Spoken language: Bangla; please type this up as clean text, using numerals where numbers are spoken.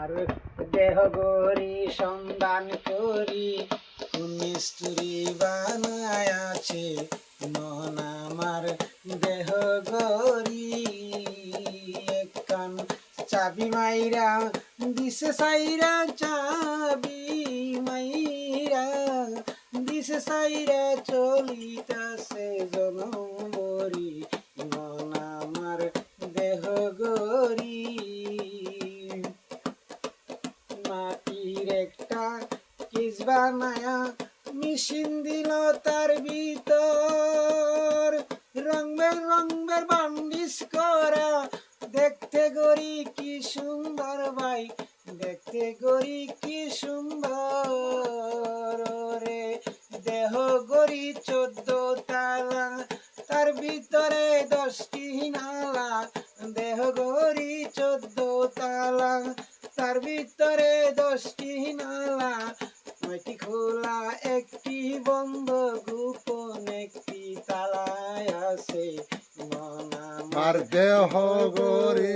আমার দেহ গরি সন্ধান করি মিস্ত্রি বানায় আছে মন আমার দেহ গরি কান চাবি মাইরা দিছে সাইরা চাবি মাইরা দিছে সাইরা চলিতাছে জনমরি মন আমার দেহ গরি মাটির একটা কিস বানায়া মেশিন দিল তার ভিতর রং বের বান্ডিস করা দেখতে গরি কি সুন্দর ভাই দেখতে গরি কি সুন্দর রে দেহ গরি 14 তালা তার ভিতরে 10টি নালা দেহ গরি 14 তালা তার ভিতরে 10টি নালা 9টি খোলা 1টি বন্ধ গোপন 1টি তালায় আছে মন আমার দেহ গরি